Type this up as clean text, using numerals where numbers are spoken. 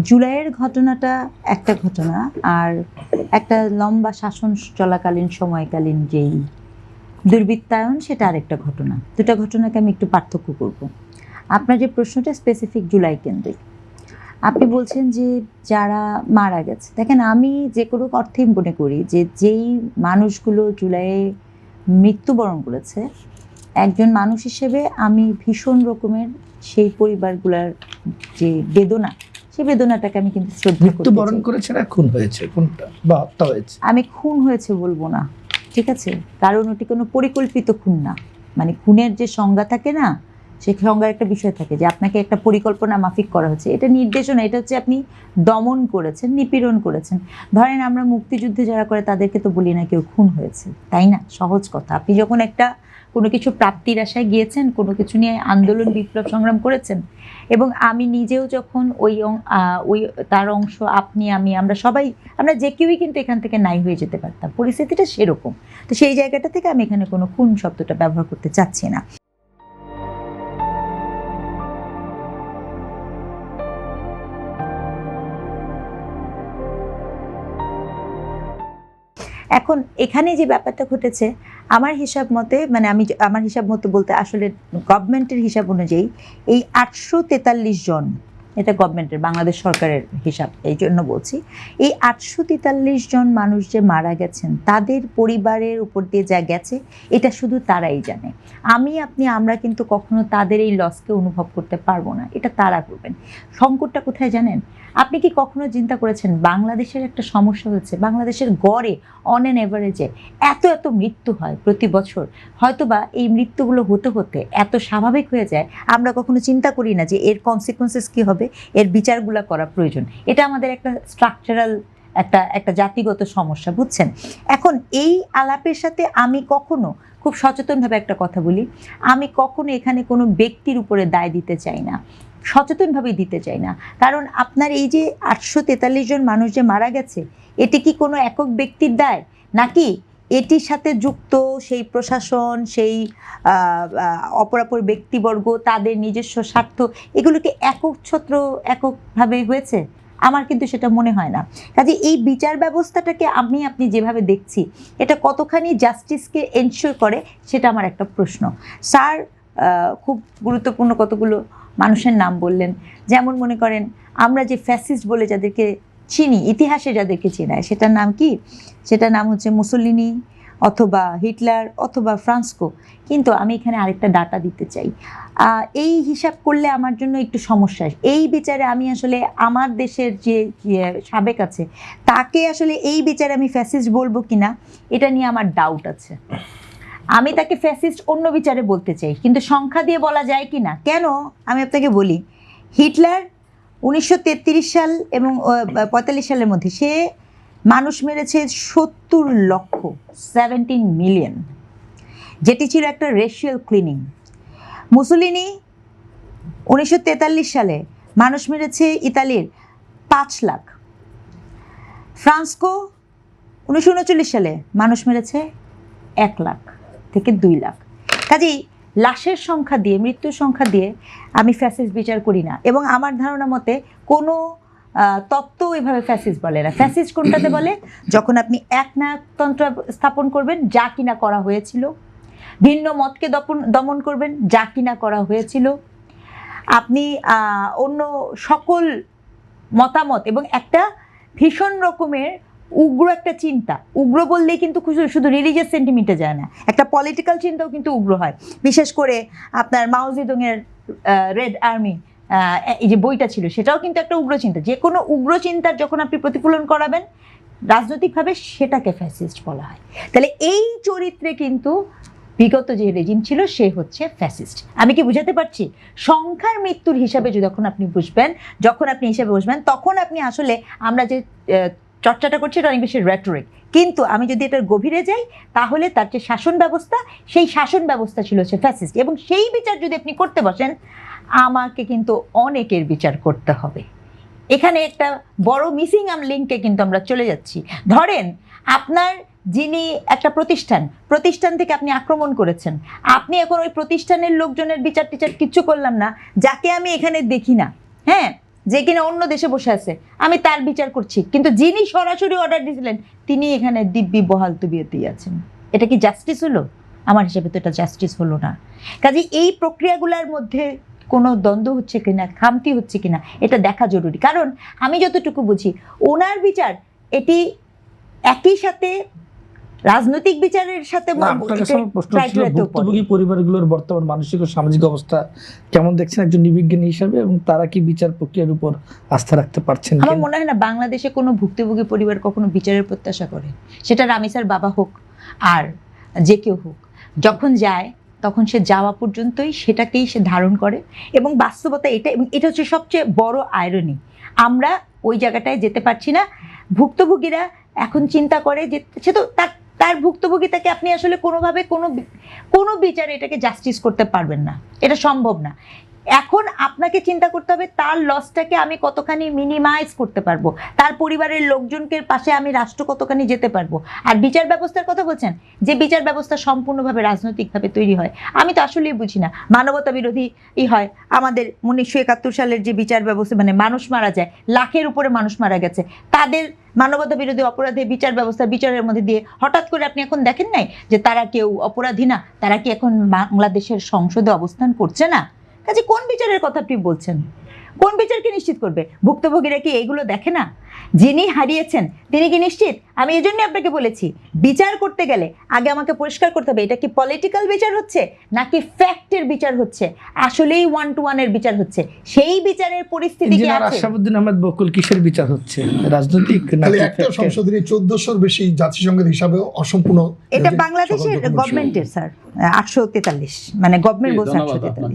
জুলাইয়ের ঘটনাটা একটা ঘটনা, আর একটা লম্বা শাসন চলাকালীন সময়কালীন যেই দুর্বৃত্তায়ন সেটা আরেকটা ঘটনা। দুটা ঘটনাকে আমি একটু পার্থক্য করব। আপনার যে প্রশ্নটা স্পেসিফিক জুলাই কেন্দ্রিক, আপনি বলছেন যে যারা মারা গেছে, দেখেন আমি যে কোনো অর্থেই মনে করি যে যেই মানুষগুলো জুলাইয়ে মৃত্যুবরণ করেছে, একজন মানুষ হিসেবে আমি ভীষণ রকমের সেই পরিবারগুলোর যে বেদনা, সেই বেদনাটাকে আমি কিন্তু শ্রদ্ধা করতে চাই। মৃত্যুবরণ করেছে না খুন হয়েছে, কোনটা বা হত্যা হয়েছে? আমি খুন হয়েছে বলবো না, ঠিক আছে, কারণ ওটি কোনো পরিকল্পিত খুন না। মানে খুনের যে সংজ্ঞা থাকে না, সেই সংজ্ঞার একটা বিষয় থাকে যে আপনাকে একটা পরিকল্পনা মাফিক করা হচ্ছে, এটা নির্দেশনা, এটা হচ্ছে আপনি দমন করেছেন, নিপীড়ন করেছেন। ধরেন আমরা মুক্তিযুদ্ধে যারা করে তাদেরকে তো বলি না কেউ খুন হয়েছে, তাই না? সহজ কথা। আপনি যখন একটা কোনো কিছু প্রাপ্তির আশায় গিয়েছেন, কোনো কিছু নিয়ে আন্দোলন বিপ্লব সংগ্রাম করেছেন, এবং আমি নিজেও যখন ওই তার অংশ, আপনি, আমরা সবাই, আমরা যে কেউই কিন্তু এখান থেকে নাই হয়ে যেতে পারতাম, পরিস্থিতিটা সেরকম। তো সেই জায়গাটা থেকে আমি এখানে কোনো খুন শব্দটা ব্যবহার করতে চাচ্ছি না। এখন এখানে যে ব্যাপারটা ঘটেছে, আমার হিসাব মতে, মানে আমার হিসাব মতো বলতে আসলে গভর্নমেন্টের হিসাব অনুযায়ী এই 843 জন, এটা গভর্নমেন্টের, বাংলাদেশ সরকারের হিসাব, এই জন্য বলছি, এই 843 জন মানুষ যে মারা গেছেন, তাদের পরিবারের উপর দিয়ে যা গেছে এটা শুধু তারাই জানে। আমরা কিন্তু কখনো তাদের এই লসকে অনুভব করতে পারবো না, এটা তারা করবেন। সংকটটা কোথায় জানেন? আপনি কি কখনো চিন্তা করেছেন বাংলাদেশের একটা সমস্যা হচ্ছে, বাংলাদেশের গড়ে অন অ্যান এভারেজে এত মৃত্যু হয় প্রতি বছর, হয়তোবা এই মৃত্যুগুলো হতে হতে এত স্বাভাবিক হয়ে যায়, আমরা কখনো চিন্তা করি না যে এর কনসিকুয়েন্সেস কী হবে, এর বিচারগুলো করা প্রয়োজন। এটা আমাদের একটা স্ট্রাকচারাল একটা জাতিগত সমস্যা, বুঝছেন? এখন এই আলাপের সাথে আমি কখনো, খুব সচেতনভাবে একটা কথা বলি, আমি কখনো এখানে কোনো ব্যক্তির উপরে দায় দিতে চাই না, সচেতনভাবে দিতে চাই না। কারণ আপনার এই যে 843 জন মানুষ যে মারা গেছে, এটি কি কোনো একক ব্যক্তির দায়, নাকি এটির সাথে যুক্ত সেই প্রশাসন, সেই অপরাপর ব্যক্তিবর্গ, তাদের নিজস্ব স্বার্থ, এগুলোকে এককভাবে হয়েছে? আমার কিন্তু সেটা মনে হয় না। কাজে এই বিচার ব্যবস্থাটাকে আপনি যেভাবে দেখছি, এটা কতখানি জাস্টিসকে এনশিওর করে, সেটা আমার একটা প্রশ্ন। স্যার খুব গুরুত্বপূর্ণ কতগুলো মানুষের নাম বললেন, যেমন মনে করেন আমরা যে ফ্যাসিস্ট বলে যাদেরকে চিনি, ইতিহাসে যাদেরকে চেনায়, সেটার নাম কি? সেটার নাম হচ্ছে মুসোলিনি, অথবা হিটলার, অথবা ফ্রান্সকো। কিন্তু আমি এখানে আরেকটা ডাটা দিতে চাই, এই হিসাব করলে আমার জন্য একটু সমস্যা। এই বিচারে আমি আসলে আমার দেশের যে সাবেক আছে, তাকে আসলে এই বিচারে আমি ফ্যাসিস্ট বলবো কিনা, এটা নিয়ে আমার ডাউট আছে। আমি তাকে ফ্যাসিস্ট অন্য বিচারে বলতে চাই, কিন্তু সংখ্যা দিয়ে বলা যায় কি না। কেন? আমি আপনাকে বলি, হিটলার 1933 সাল এবং 45 সালের মধ্যে সে মানুষ মেরেছে 70 লক্ষ, 17 মিলিয়ন, যেটি ছিল একটা রেশিয়াল ক্লিনিং। মুসোলিনি 1943 সালে মানুষ মেরেছে ইতালির 5 লাখ। ফ্রান্সকো 1939 সালে মানুষ মেরেছে 1 লাখ থেকে 2 লাখ। কাজেই লাশের সংখ্যা দিয়ে, মৃত্যুর সংখ্যা দিয়ে আমি ফ্যাসিস্ট বিচার করি না, এবং আমার ধারণা মতে কোনো তত্ত্ব এভাবে ফ্যাসিস্ট বলে না। ফ্যাসিস্ট কোনটাতে বলে? যখন আপনি একনায়কতন্ত্র স্থাপন করবেন, যা কিনা করা হয়েছিল, ভিন্ন মতকে দমন করবেন, যা কিনা করা হয়েছিল, আপনি অন্য সকল মতামত, এবং একটা ভীষণ রকমের উগ্র একটা চিন্তা, উগ্র বললেই কিন্তু শুধু রিলিজিয়াস সেন্টিমেন্টে যায় না, একটা পলিটিক্যাল চিন্তাও কিন্তু উগ্র হয়। বিশেষ করে আপনার মাও জেদুংয়ের রেড আর্মি, এই যে বইটা ছিল, সেটাও কিন্তু একটা উগ্র চিন্তা। যে কোনো উগ্র চিন্তার যখন আপনি প্রতিফলন করাবেন রাজনৈতিকভাবে, সেটাকে ফ্যাসিস্ট বলা হয়। তাহলে এই চরিত্রে কিন্তু বিগত যে রেজিম ছিল, সে হচ্ছে ফ্যাসিস্ট। আমি কি বুঝাতে পারছি? সংখ্যার মৃত্যুর হিসাবে যখন আপনি বুঝবেন, তখন আপনি আসলে, আমরা যে চর্চাটা করছি এটা অনেক বেশি রেটরিক, কিন্তু আমি যদি এটার গভীরে যাই, তাহলে তার যে শাসন ব্যবস্থা, সেই শাসন ব্যবস্থা ছিল হচ্ছে ফ্যাসিস্ট। এবং সেই বিচার যদি আপনি করতে বসেন, আমাকে কিন্তু অনেকের বিচার করতে হবে। এখানে একটা বড় মিসিং লিঙ্কে কিন্তু আমরা চলে যাচ্ছি। ধরেন আপনার যিনি একটা প্রতিষ্ঠান থেকে আপনি আক্রমণ করেছেন, আপনি এখন ওই প্রতিষ্ঠানের লোকজনের বিচার টিচার কিচ্ছু করলাম না, যাকে আমি এখানে দেখি না, হ্যাঁ, যে কিনা অন্য দেশে বসে আছে, আমি তার বিচার করছি, কিন্তু যিনি সরাসরি অর্ডার দিয়েছিলেন তিনি এখানে দিব্যি বহাল তবিয়তেই আছেন। এটা কি জাস্টিস হলো? আমার হিসেবে তো এটা জাস্টিস হলো না। কাজে এই প্রক্রিয়াগুলোর মধ্যে কোনো দ্বন্দ্ব হচ্ছে কিনা, খামতি হচ্ছে কিনা, এটা দেখা জরুরি। কারণ আমি যতটুকু বুঝি ওনার বিচার এটি একই সাথে রাজনৈতিক বিচারের সাথে না, আপনার কাছে আমার প্রশ্ন ছিল ভুক্তভোগী পরিবারগুলোর বর্তমান মানসিক ও সামাজিক অবস্থা কেমন দেখছেন একজন নিবিজ্ঞানী হিসাবে, এবং তারা কি বিচার প্রক্রিয়ার উপর আস্থা রাখতে পারছেন আমার কিনা? মনে হয় না বাংলাদেশে কোনো ভুক্তভোগী পরিবার কখনো বিচারের প্রত্যাশা করে, সেটা রামিসার বাবা হোক আর যে কেউ হোক। যখন যায় তখন সে যাওয়া পর্যন্তই সেটাকেই সে ধারণ করে, এবং বাস্তবতা এটা, এবং এটা হচ্ছে সবচেয়ে বড় আয়রনি। আমরা ওই জায়গাটায় যেতে পারছি না। ভুক্তভোগীরা এখন চিন্তা করে যে সে তো তার ভুক্তভোগিতাকে আপনি আসলে কোনোভাবে কোনো বিচারে এটাকে জাস্টিস করতে পারবেন না, এটা সম্ভব না। এখন আপনাকে চিন্তা করতে হবে তার লসটাকে আমি কতখানি মিনিমাইজ করতে পারবো, তার পরিবারের লোকজনকে পাশে আমি রাষ্ট্র কতখানি যেতে পারবো। আর বিচার ব্যবস্থার কথা বলছেন, যে বিচার ব্যবস্থা সম্পূর্ণভাবে রাজনৈতিকভাবে তৈরি হয়, আমি তো আসলেই বুঝি না। মানবতা বিরোধী হয় আমাদের 1971 সালের যে বিচার ব্যবস্থা, মানে মানুষ মারা যায়, লাখের উপরে মানুষ মারা গেছে, তাদের মানবতা বিরোধী অপরাধে বিচার ব্যবস্থা বিচারের মধ্যে দিয়ে হঠাৎ করে আপনি এখন দেখেন নাই যে তারা কেউ অপরাধী না, তারা কি এখন বাংলাদেশের সংসদে অবস্থান করছে না? কাজে কোন বিচারের কথা আপনি বলছেন? কোন বিচারকে নিশ্চিত করবে? ভুক্তভোগীরা কি এইগুলো দেখে না? যিনি হারিয়েছেন তিনি কি নিশ্চিত? আমি এই জন্যই আপনাকে বলেছি, বিচার করতে গেলে আগে আমাকে পরিষ্কার করতে হবে এটা কি পলিটিক্যাল বিচার হচ্ছে নাকি ফ্যাক্টের বিচার হচ্ছে, আসলেই 1-to-1 এর বিচার হচ্ছে, সেই বিচারের পরিস্থিতি কি ইঞ্জিনিয়ার আছে? আশরাফুদ্দিন আহমেদ বকুল কিসের বিচার হচ্ছে, রাজনৈতিক খালি নাকি একটা factor? সংশোধনী 1400-র বেশি জাতিসংঘের হিসাবেও অসম্পূর্ণ। এটা বাংলাদেশের গভর্নমেন্টের স্যার 843, মানে গভর্নমেন্ট বলছে ধন্যবাদ 843।